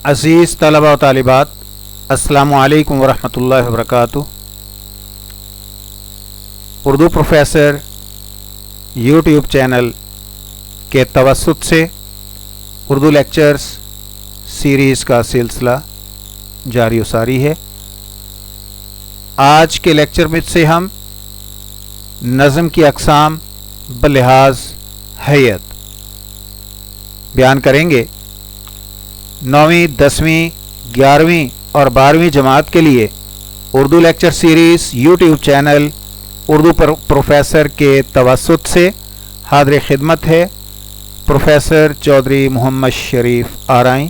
अज़ीज़ तलबा व तालिबात, अस्सलामु अलैकुम वरहमतुल्लाहि वबरकातुहू। उर्दू प्रोफेसर यूट्यूब चैनल के तवस्सुत से उर्दू लेक्चर्स सीरीज़ का सिलसिला जारी सारी है। आज के लेक्चर में से हम नज़म की अक़साम बलिहाज हैयत बयान करेंगे। 9वीं, 10वीं, 11वीं और 12वीं जमात के लिए Urdu lecture series YouTube channel Urdu professor के तवस्सुत से हाज़िर खिदमत है प्रोफेसर चौधरी मोहम्मद शरीफ आराई।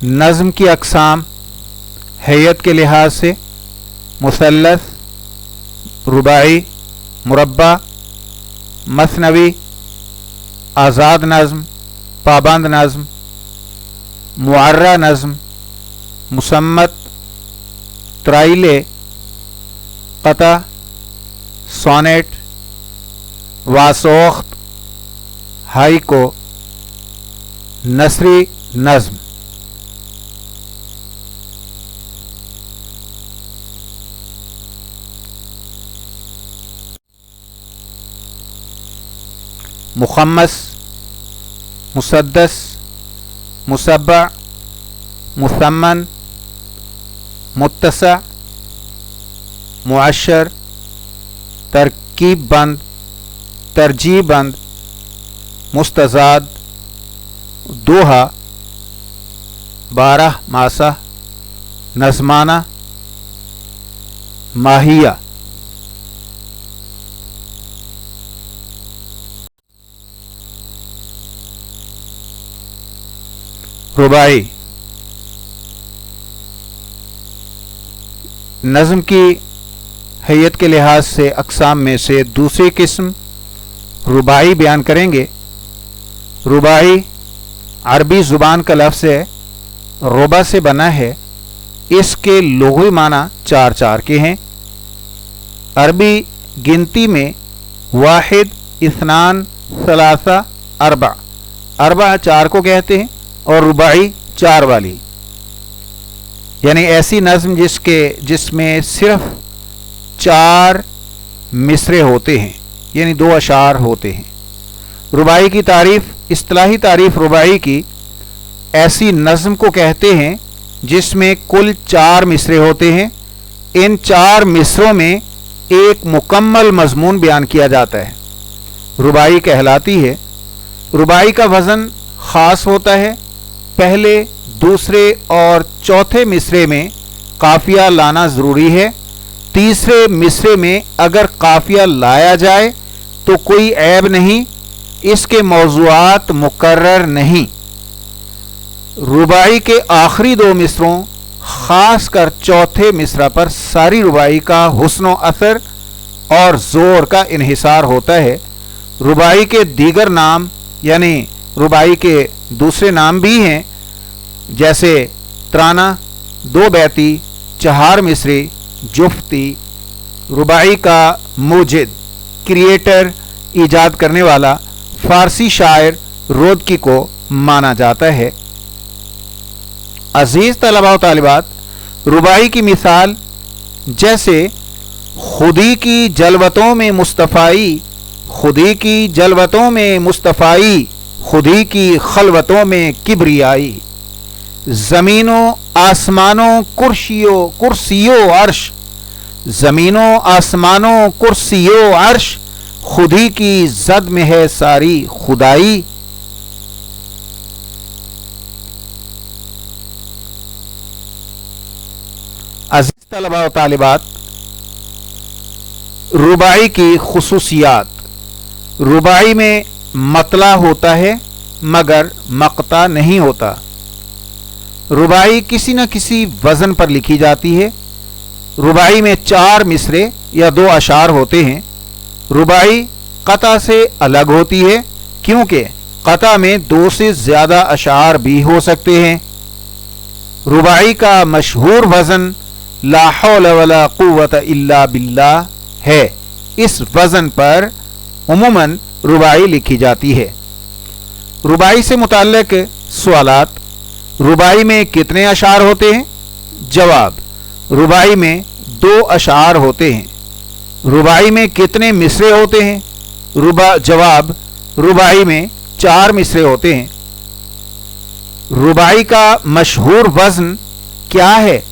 नज़म की अक़साम हैयत के लिहाज से मुसल्लस, रुबाई, मुरब्बा, मसनवी, आज़ाद नज़्म, पाबंद नज़्म, मुअर्रा नज़्म, मुसम्मत, त्राइले, क़ता, सोनेट, वासोख्त, हाइको, नसरी नज़्म। मुखम्मस, मुसद्दस, मुसब्बा, मुसम्मन, मुत्तसा, मुअश्शर, तरकीब बंद, तरजीह बंद, मुस्तज़ाद, दोहा, 12 मासा, नज़माना, माहिया। रुबाई नज़म की हैयत के लिहाज से अक़साम में से दूसरी किस्म रुबाई बयान करेंगे। रुबाई अरबी ज़ुबान का लफ्ज़ है, रुबा से बना है। इसके लुग़वी माना चार चार के हैं। अरबी गिनती में वाहिद, इस्नान, सलासा, अरबा, अरबा चार को कहते हैं और रुबाई चार वाली, यानी ऐसी नज़म जिसमें सिर्फ 4 मिसरे होते हैं, यानी 2 अशार होते हैं। रुबाई की तारीफ़, इस्तिलाही तारीफ़ रुबाई की ऐसी नज़म को कहते हैं जिसमें कुल 4 मिसरे होते हैं। इन 4 मिसरों में एक मुकम्मल मज़मून बयान किया जाता है, रुबाई कहलाती है। रुबाई का वज़न ख़ास होता है। पहले, दूसरे और चौथे मिसरे में काफ़िया लाना ज़रूरी है। तीसरे मिसरे में अगर काफ़िया लाया जाए तो कोई ऐब नहीं, इसके मौज़ूआत मुकर्रर नहीं। रुबाई के आखिरी 2 मिसरों, ख़ास कर चौथे मिसरा पर सारी रुबाई का हुस्न असर और ज़ोर का इन्हिसार होता है। रुबाई के दीगर नाम यानी रुबाई के दूसरे नाम भी हैं, जैसे त्राना, 2 बैती, 4 मिसरे, जुफ्ती। रुबाई का मुजिद, क्रिएटर, ईजाद करने वाला फ़ारसी शायर रोदकी को माना जाता है। अज़ीज़ तलबा व तालिबात, रुबाई की मिसाल जैसे खुदी की जलवतों में मुस्तफ़ाई, खुदी की जलवतों में मुस्तफ़ाई, खुदी की खलवतों में किब्रियाई। ज़मीनों आसमानों कुर्सियों अर्श, ज़मीनों आसमानों कुर्सियों अर्श, खुदी की ज़द में है सारी खुदाई। अज़ीज़ तलबा व तालिबात, रुबाई की खुसूसियात। रुबाई में मतला होता है मगर मक़ता नहीं होता। रुबाई किसी न किसी वज़न पर लिखी जाती है। रुबाई में 4 मिसरे या 2 अशार होते हैं। रुबाई क़ता से अलग होती है क्योंकि क़ता में 2 से ज़्यादा अशार भी हो सकते हैं। रुबाई का मशहूर वज़न ला हौला वला कुव्वता इल्ला बिल्लाह है। इस वज़न पर उमूमन रुबाई लिखी जाती है। रुबाई से मुताल्लिक सवालात। रुबाई में कितने अशार होते हैं? जवाब, रुबाई में 2 अशार होते हैं। रुबाई में कितने मिसरे होते हैं? जवाब, रुबाई में 4 मिसरे होते हैं। रुबाई का मशहूर वज़न क्या है?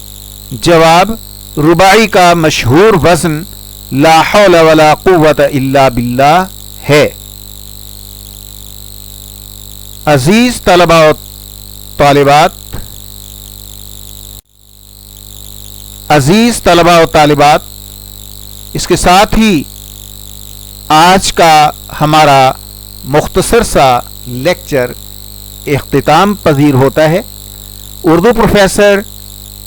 जवाब, रुबाई का मशहूर वज़न ला हौला वला कुव्वता इल्ला बिल्लाह है। अजीज तलबा और तालिबात, अजीज तलबा और तालिबात, इसके साथ ही आज का हमारा मुख्तसर सा लेक्चर इख्तिताम पजीर होता है। Urdu professor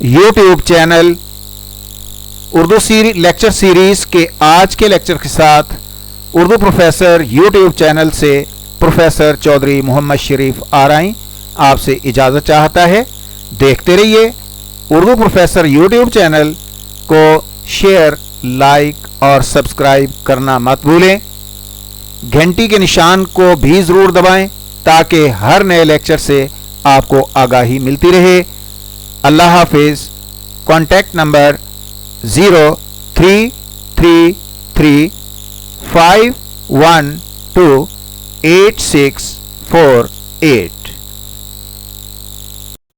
YouTube channel Urdu lecture series के आज के लेक्चर के साथ उर्दू प्रोफेसर यूट्यूब चैनल से प्रोफेसर चौधरी मोहम्मद शरीफ आराई आपसे इजाज़त चाहता है। देखते रहिए उर्दू प्रोफेसर यूट्यूब चैनल को शेयर, लाइक और सब्सक्राइब करना मत भूलें। घंटी के निशान को भी ज़रूर दबाएं ताकि हर नए लेक्चर से आपको आगाही मिलती रहे। अल्लाह हाफिज़। Contact number 0333512864 8